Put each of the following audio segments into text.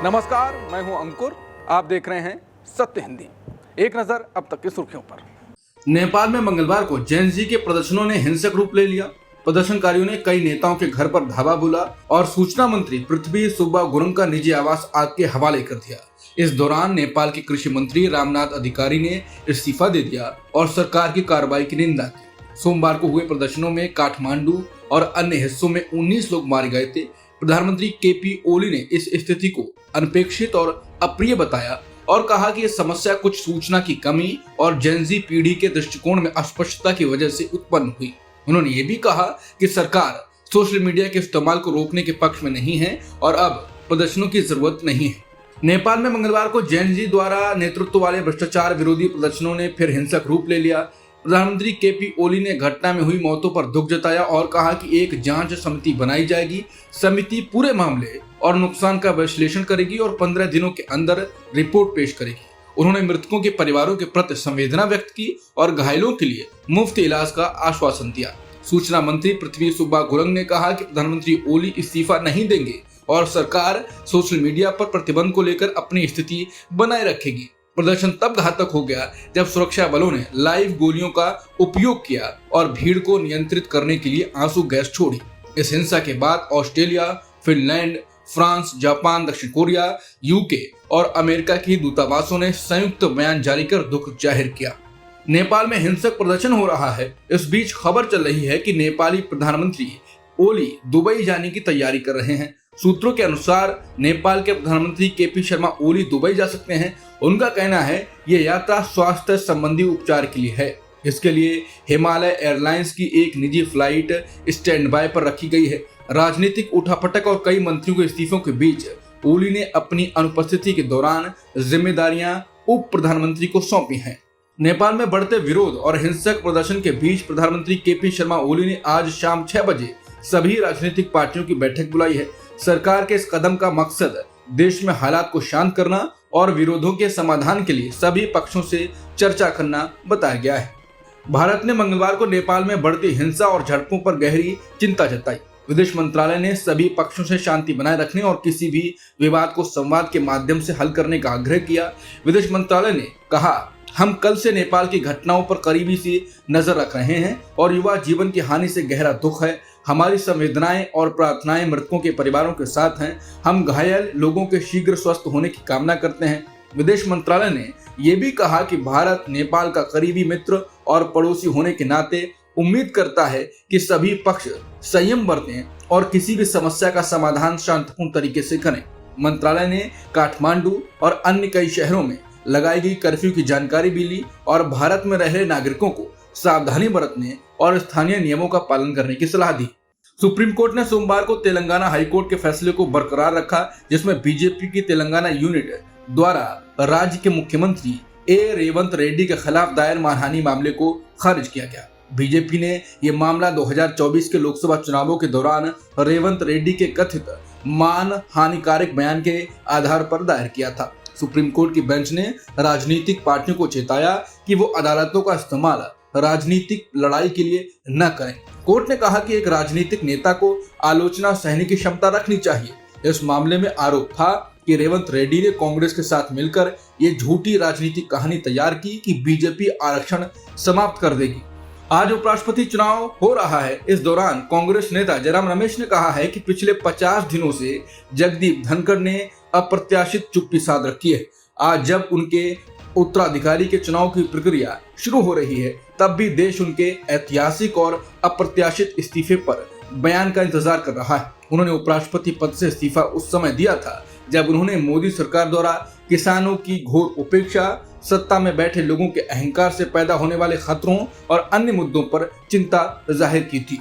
नमस्कार, मैं हूं अंकुर। आप देख रहे हैं सत्य हिंदी। एक नजर अब तक की सुर्खियों पर। नेपाल में मंगलवार को जेन जी के प्रदर्शनों ने हिंसक रूप ले लिया। प्रदर्शनकारियों ने कई नेताओं के घर पर धावा बोला और सूचना मंत्री पृथ्वी सुब्बा गुरुङ का निजी आवास आग के हवाले कर दिया। इस दौरान नेपाल के कृषि मंत्री रामनाथ अधिकारी ने इस्तीफा दे दिया और सरकार की कार्रवाई की निंदा की। सोमवार को हुए प्रदर्शनों में काठमांडू और अन्य हिस्सों में 19 लोग मारे गए थे। प्रधानमंत्री केपी ओली ने इस स्थिति को अनपेक्षित और अप्रिय बताया और कहा कि यह समस्या कुछ सूचना की कमी और जेनजी पीढ़ी के दृष्टिकोण में अस्पष्टता की वजह से उत्पन्न हुई। उन्होंने ये भी कहा कि सरकार सोशल मीडिया के इस्तेमाल को रोकने के पक्ष में नहीं है और अब प्रदर्शनों की जरूरत नहीं है। नेपाल में मंगलवार को जेन जी द्वारा नेतृत्व वाले भ्रष्टाचार विरोधी प्रदर्शनों ने फिर हिंसक रूप ले लिया। प्रधानमंत्री केपी ओली ने घटना में हुई मौतों पर दुख जताया और कहा कि एक जांच समिति बनाई जाएगी। समिति पूरे मामले और नुकसान का विश्लेषण करेगी और 15 दिनों के अंदर रिपोर्ट पेश करेगी। उन्होंने मृतकों के परिवारों के प्रति संवेदना व्यक्त की और घायलों के लिए मुफ्त इलाज का आश्वासन दिया। सूचना मंत्री पृथ्वी सुब्बा गुरुङ ने कहा कि प्रधानमंत्री ओली इस्तीफा नहीं देंगे और सरकार सोशल मीडिया पर प्रतिबंध को लेकर अपनी स्थिति बनाए रखेगी। प्रदर्शन तब घातक हो गया जब सुरक्षा बलों ने लाइव गोलियों का उपयोग किया और भीड़ को नियंत्रित करने के लिए आंसू गैस छोड़ी। इस हिंसा के बाद ऑस्ट्रेलिया, फिनलैंड, फ्रांस, जापान, दक्षिण कोरिया, यूके और अमेरिका की दूतावासों ने संयुक्त बयान जारी कर दुख जाहिर किया। नेपाल में हिंसक प्रदर्शन हो रहा है। इस बीच खबर चल रही है कि नेपाली प्रधानमंत्री ओली दुबई जाने की तैयारी कर रहे हैं। सूत्रों के अनुसार नेपाल के प्रधानमंत्री केपी शर्मा ओली दुबई जा सकते हैं। उनका कहना है ये यात्रा स्वास्थ्य संबंधी उपचार के लिए है। इसके लिए हिमालय एयरलाइंस की एक निजी फ्लाइट स्टैंड बाय पर रखी गई है। राजनीतिक उठापटक और कई मंत्रियों के इस्तीफों के बीच ओली ने अपनी अनुपस्थिति के दौरान जिम्मेदारियां उप प्रधानमंत्री को सौंपी हैं। नेपाल में बढ़ते विरोध और हिंसक प्रदर्शन के बीच प्रधानमंत्री केपी शर्मा ओली ने आज शाम 6 बजे सभी राजनीतिक पार्टियों की बैठक बुलाई है। सरकार के इस कदम का मकसद देश में हालात को शांत करना और विरोधों के समाधान के लिए सभी पक्षों से चर्चा करना बताया गया है। भारत ने मंगलवार को नेपाल में बढ़ती हिंसा और झड़पों पर गहरी चिंता जताई। विदेश मंत्रालय ने सभी पक्षों से शांति बनाए रखने और किसी भी विवाद को संवाद के माध्यम से हल करने का आग्रह किया। विदेश मंत्रालय ने कहा, हम कल से नेपाल की घटनाओं पर करीबी से नजर रख रहे हैं और युवा जीवन की हानि से गहरा दुख है। हमारी संवेदनाएं और प्रार्थनाएं मृतकों के परिवारों के साथ हैं। हम घायल लोगों के शीघ्र स्वस्थ होने की कामना करते हैं। विदेश मंत्रालय ने यह भी कहा कि भारत नेपाल का करीबी मित्र और पड़ोसी होने के नाते उम्मीद करता है कि सभी पक्ष संयम बरतें और किसी भी समस्या का समाधान शांतिपूर्ण तरीके से करें। मंत्रालय ने काठमांडू और अन्य कई शहरों में लगाई गई कर्फ्यू की जानकारी भी ली और भारत में रह रहे नागरिकों को सावधानी बरतने और स्थानीय नियमों का पालन करने की सलाह दी। सुप्रीम कोर्ट ने सोमवार को तेलंगाना हाईकोर्ट के फैसले को बरकरार रखा, जिसमें बीजेपी की तेलंगाना यूनिट द्वारा राज्य के मुख्यमंत्री ए रेवंत रेड्डी के खिलाफ दायर मानहानि मामले को खारिज किया गया। बीजेपी ने यह मामला 2024 के लोकसभा चुनावों के दौरान रेवंत रेड्डी के कथित मान हानिकारक बयान के आधार पर दायर किया था। सुप्रीम कोर्ट की बेंच ने राजनीतिक पार्टियों को चेताया कि वो अदालतों का इस्तेमाल राजनीतिक लड़ाई के लिए न करें। कोर्ट ने कहा कि एक राजनीतिक नेता को आलोचना सहने की क्षमता रखनी चाहिए। इस मामले में आरोप था कि रेवंत रेड्डी ने कांग्रेस के साथ मिलकर ये झूठी राजनीतिक कहानी तैयार की कि बीजेपी आरक्षण समाप्त कर देगी। आज उपराष्ट्रपति चुनाव हो रहा है। इस दौरान कांग्रेस नेता जयराम रमेश ने कहा है कि पिछले 50 दिनों से जगदीप धनखड़ ने अप्रत्याशित चुप्पी साध रखी है। आज जब उनके उत्तराधिकारी के चुनाव की प्रक्रिया शुरू हो रही है, तब भी देश उनके ऐतिहासिक और अप्रत्याशित इस्तीफे पर बयान का इंतजार कर रहा है। उन्होंने उपराष्ट्रपति पद से इस्तीफा उस समय दिया था जब उन्होंने मोदी सरकार द्वारा किसानों की घोर उपेक्षा, सत्ता में बैठे लोगों के अहंकार से पैदा होने वाले खतरों और अन्य मुद्दों पर चिंता जाहिर की थी।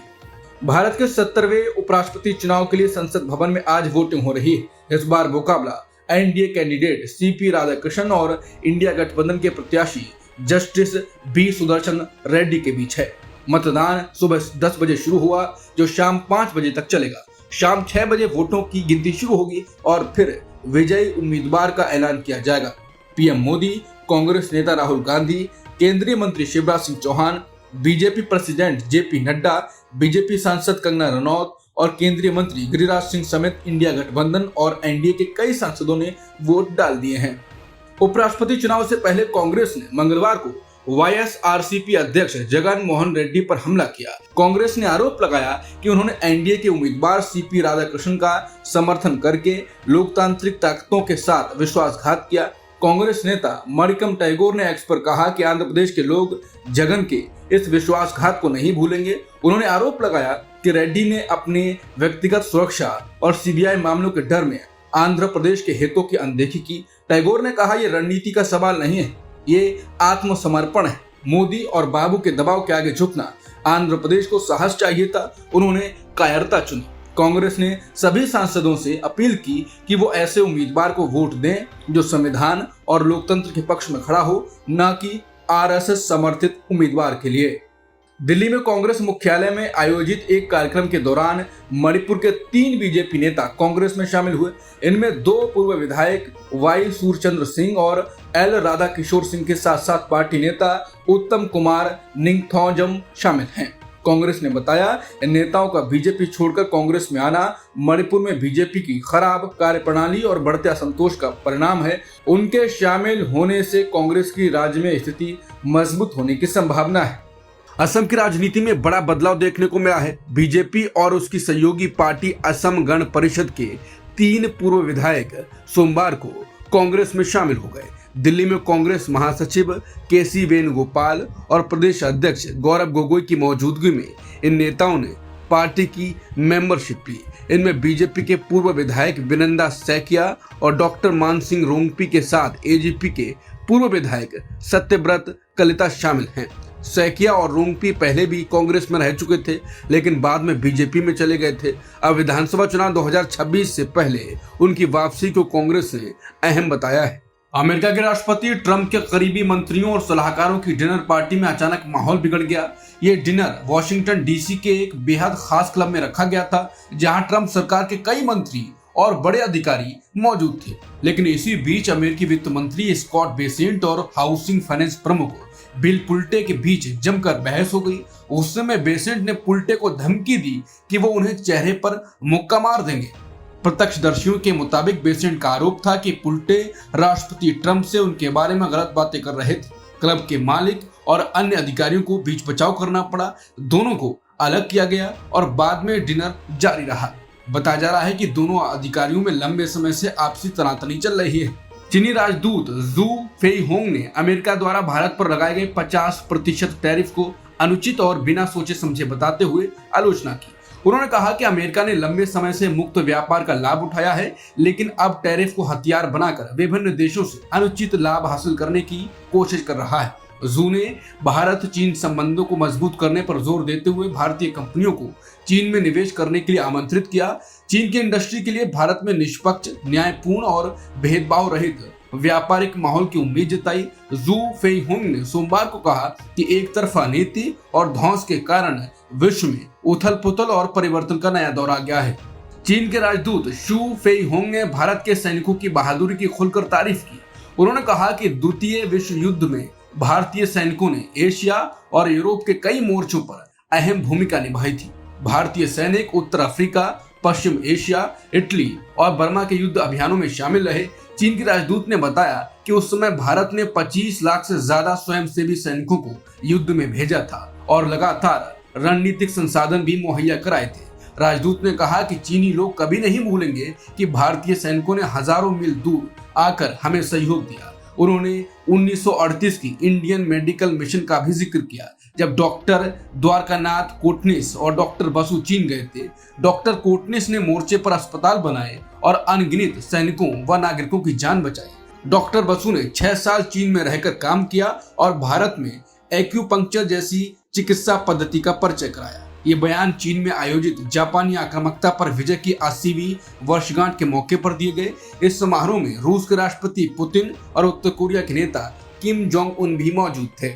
भारत के 70वें उपराष्ट्रपति चुनाव के लिए संसद भवन में आज वोटिंग हो रही है। इस बार मुकाबला एनडीए कैंडिडेट सीपी राधाकृष्णन और इंडिया गठबंधन के प्रत्याशी जस्टिस बी सुदर्शन रेड्डी के बीच है। मतदान सुबह 10 बजे शुरू हुआ, जो शाम 5 बजे तक चलेगा। शाम 6 बजे वोटों की गिनती शुरू होगी और फिर विजयी उम्मीदवार का ऐलान किया जाएगा। पीएम मोदी, कांग्रेस नेता राहुल गांधी, केंद्रीय मंत्री Shivraj Singh Chouhan, BJP president JP Nadda, BJP सांसद कंगना रनौत और केंद्रीय मंत्री गिरिराज सिंह समेत इंडिया गठबंधन और एनडीए के कई सांसदों ने वोट डाल दिए हैं। उपराष्ट्रपति चुनाव से पहले कांग्रेस ने मंगलवार को वाईएसआरसीपी अध्यक्ष जगन मोहन रेड्डी पर हमला किया। कांग्रेस ने आरोप लगाया कि उन्होंने एनडीए के उम्मीदवार सीपी राधाकृष्णन का समर्थन करके लोकतांत्रिक ताकतों के साथ विश्वासघात किया। कांग्रेस नेता मणिकम टैगोर ने एक्स पर कहा कि आंध्र प्रदेश के लोग जगन के इस विश्वासघात को नहीं भूलेंगे। उन्होंने आरोप लगाया कि रेड्डी ने अपनी व्यक्तिगत सुरक्षा और सीबीआई मामलों के डर में आंध्र प्रदेश के हितों की अनदेखी की। टैगोर ने कहा, यह रणनीति का सवाल नहीं है, ये आत्मसमर्पण है। मोदी और बाबू के दबाव के आगे झुकना, आंध्र प्रदेश को साहस चाहिए था, उन्होंने कायरता चुनी। कांग्रेस ने सभी सांसदों से अपील की कि वो ऐसे उम्मीदवार को वोट दें जो संविधान और लोकतंत्र के पक्ष में खड़ा हो, न कि आरएसएस समर्थित उम्मीदवार के लिए। दिल्ली में कांग्रेस मुख्यालय में आयोजित एक कार्यक्रम के दौरान मणिपुर के 3 बीजेपी नेता कांग्रेस में शामिल हुए। इनमें 2 पूर्व विधायक वाई सूरचंद्र सिंह और एल राधा किशोर सिंह के साथ साथ पार्टी नेता उत्तम कुमार निंगथौजम शामिल हैं। कांग्रेस ने बताया, इन नेताओं का बीजेपी छोड़कर कांग्रेस में आना मणिपुर में बीजेपी की खराब कार्यप्रणाली और बढ़ते असंतोष का परिणाम है। उनके शामिल होने से कांग्रेस की राज्य में स्थिति मजबूत होने की संभावना है। असम की राजनीति में बड़ा बदलाव देखने को मिला है। बीजेपी और उसकी सहयोगी पार्टी असम गण परिषद के 3 पूर्व विधायक सोमवार को कांग्रेस में शामिल हो गए। दिल्ली में कांग्रेस महासचिव केसी वेणुगोपाल और प्रदेश अध्यक्ष गौरव गोगोई की मौजूदगी में इन नेताओं ने पार्टी की मेंबरशिप ली। इनमें बीजेपी के पूर्व विधायक विनंदा सैकिया और डॉक्टर मानसिंह रोंगपी के साथ एजीपी के पूर्व विधायक सत्यव्रत कलिता शामिल हैं। सैकिया और रोंगपी पहले भी कांग्रेस में रह चुके थे, लेकिन बाद में बीजेपी में चले गए थे। अब विधानसभा चुनाव 2026 से पहले उनकी वापसी को कांग्रेस ने अहम बताया है। अमेरिका के राष्ट्रपति ट्रंप के करीबी मंत्रियों और सलाहकारों की डिनर पार्टी में अचानक माहौल बिगड़ गया। ये डिनर वॉशिंगटन डीसी के एक बेहद खास क्लब में रखा गया था, जहां ट्रंप सरकार के कई मंत्री और बड़े अधिकारी मौजूद थे। लेकिन इसी बीच अमेरिकी वित्त मंत्री स्कॉट बेसेंट और हाउसिंग फाइनेंस प्रमुख बिल पुल्टे के बीच जमकर बहस हो गई। उस समय बेसेंट ने पुल्टे को धमकी दी कि वो उन्हें चेहरे पर मुक्का मार देंगे। प्रत्यक्षदर्शियों के मुताबिक बेसेंट का आरोप था कि पुल्टे राष्ट्रपति ट्रंप से उनके बारे में गलत बातें कर रहे थे। क्लब के मालिक और अन्य अधिकारियों को बीच बचाव करना पड़ा। दोनों को अलग किया गया और बाद में डिनर जारी रहा। बताया जा रहा है कि दोनों अधिकारियों में लंबे समय से आपसी तनातनी चल रही है। चीनी राजदूत जू फेईहोंग ने अमेरिका द्वारा भारत पर लगाए गए 50% टैरिफ को अनुचित और बिना सोचे समझे बताते हुए आलोचना की। उन्होंने कहा कि अमेरिका ने लंबे समय से मुक्त व्यापार का लाभ उठाया है, लेकिन अब टैरिफ को हथियार बनाकर विभिन्न देशों से अनुचित लाभ हासिल करने की कोशिश कर रहा है। जू ने भारत चीन संबंधों को मजबूत करने पर जोर देते हुए भारतीय कंपनियों को चीन में निवेश करने के लिए आमंत्रित किया। चीन की इंडस्ट्री के लिए भारत में निष्पक्ष, न्यायपूर्ण और भेदभाव रहित व्यापारिक माहौल की उम्मीद जताई। जू फेईहोंग ने सोमवार को कहा कि एक तरफा नीति और धौंस के कारण विश्व में उथल पुथल और परिवर्तन का नया दौर आ गया है। चीन के राजदूत शू फेईहोंग ने भारत के सैनिकों की बहादुरी की खुलकर तारीफ की। उन्होंने कहा कि द्वितीय विश्व युद्ध में भारतीय सैनिकों ने एशिया और यूरोप के कई मोर्चों पर अहम भूमिका निभाई थी। भारतीय सैनिक उत्तर अफ्रीका, पश्चिम एशिया, इटली और बर्मा के युद्ध अभियानों में शामिल रहे। चीन के राजदूत ने बताया कि उस समय भारत ने 25 लाख से ज्यादा स्वयंसेवी सैनिकों को युद्ध में भेजा था और लगातार रणनीतिक संसाधन भी मुहैया कराए थे। राजदूत ने कहा कि चीनी लोग कभी नहीं भूलेंगे कि भारतीय सैनिकों ने हजारों मील दूर आकर हमें सहयोग दिया। उन्होंने 1938 की इंडियन मेडिकल मिशन का भी जिक्र किया, जब डॉक्टर द्वारकानाथ कोटनिस और डॉक्टर बसु चीन गए थे। डॉक्टर कोटनिस ने मोर्चे पर अस्पताल बनाए और अनगिनत सैनिकों व नागरिकों की जान बचाई। डॉक्टर बसु ने 6 साल चीन में रहकर काम किया और भारत में एक्यूपंक्चर जैसी चिकित्सा पद्धति का परिचय कराया। ये बयान चीन में आयोजित जापानी आक्रामकता पर विजय की 80वीं वर्षगांठ के मौके पर दिए गए। इस समारोह में रूस के राष्ट्रपति पुतिन और उत्तर कोरिया के नेता किम जोंग उन भी मौजूद थे।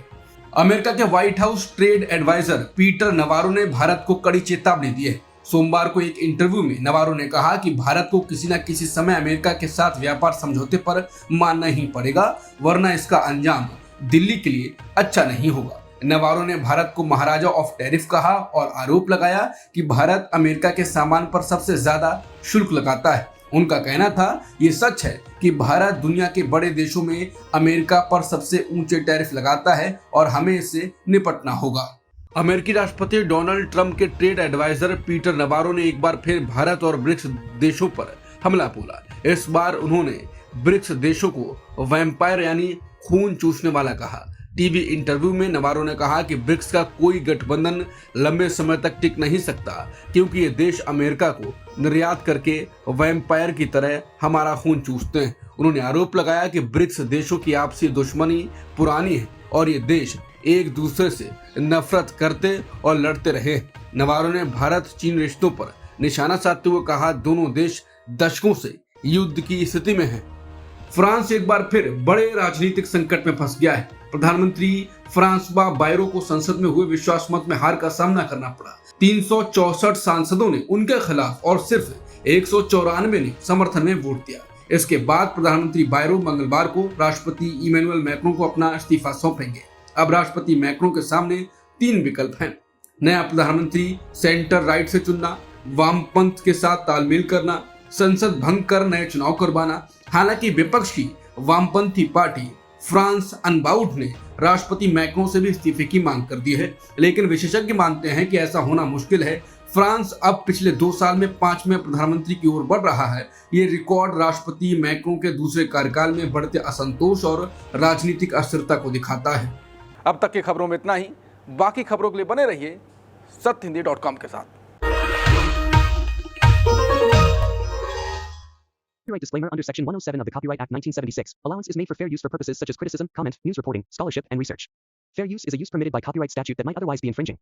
अमेरिका के White House trade adviser Peter Navarro ने भारत को कड़ी चेतावनी दी है। सोमवार को एक इंटरव्यू में नवारो ने कहा कि भारत को किसी न किसी समय अमेरिका के साथ व्यापार समझौते पर मानना ही पड़ेगा, वरना इसका अंजाम दिल्ली के लिए अच्छा नहीं होगा। नवारो ने भारत को महाराजा ऑफ टैरिफ कहा और आरोप लगाया कि भारत अमेरिका के सामान पर सबसे ज्यादा शुल्क लगाता है। उनका कहना था ये सच है कि भारत दुनिया के बड़े देशों में अमेरिका पर सबसे ऊंचे टैरिफ लगाता है और हमें इससे निपटना होगा। अमेरिकी राष्ट्रपति डोनाल्ड ट्रंप के ट्रेड एडवाइजर पीटर नवारो ने एक बार फिर भारत और ब्रिक्स देशों पर हमला बोला। इस बार उन्होंने ब्रिक्स देशों को वैम्पायर यानी खून चूसने वाला कहा। टीवी इंटरव्यू में नवारो ने कहा कि ब्रिक्स का कोई गठबंधन लंबे समय तक टिक नहीं सकता क्योंकि ये देश अमेरिका को निर्यात करके वैम्पायर की तरह हमारा खून चूसते हैं। उन्होंने आरोप लगाया कि ब्रिक्स देशों की आपसी दुश्मनी पुरानी है और ये देश एक दूसरे से नफरत करते और लड़ते रहे। नवारो ने भारत चीन रिश्तों पर निशाना साधते हुए कहा दोनों देश दशकों से युद्ध की स्थिति में हैं। फ्रांस एक बार फिर बड़े राजनीतिक संकट में फंस गया है। प्रधानमंत्री फ्रांसवा बायरो को संसद में हुए विश्वास मत में हार का सामना करना पड़ा। 364 सांसदों ने उनके खिलाफ और सिर्फ 194 ने समर्थन में वोट दिया। इसके बाद प्रधानमंत्री बायरो मंगलवार को राष्ट्रपति इमैनुअल मैक्रों को अपना इस्तीफा सौंपेंगे। अब राष्ट्रपति मैक्रों के सामने 3 विकल्प हैं। नया प्रधानमंत्री सेंटर राइट से चुनना, वामपंथ के साथ तालमेल करना, संसद भंग कर नए चुनाव करवाना। हालांकि विपक्ष की वामपंथी पार्टी फ्रांस अनबाउड ने राष्ट्रपति मैक्रों से भी इस्तीफे की मांग कर दी है, लेकिन विशेषज्ञ मानते हैं कि ऐसा होना मुश्किल है। फ्रांस अब पिछले 2 साल में 5वें प्रधानमंत्री की ओर बढ़ रहा है। ये रिकॉर्ड राष्ट्रपति मैक्रों के दूसरे कार्यकाल में बढ़ते असंतोष और राजनीतिक अस्थिरता को दिखाता है। अब तक की खबरों में इतना ही। बाकी खबरों के लिए बने रहिए सत्यहिंदी.com के साथ। Copyright disclaimer under Section 107 of the Copyright Act 1976. Allowance is made for fair use for purposes such as criticism, comment, news reporting, scholarship, and research. Fair use is a use permitted by copyright statute that might otherwise be infringing.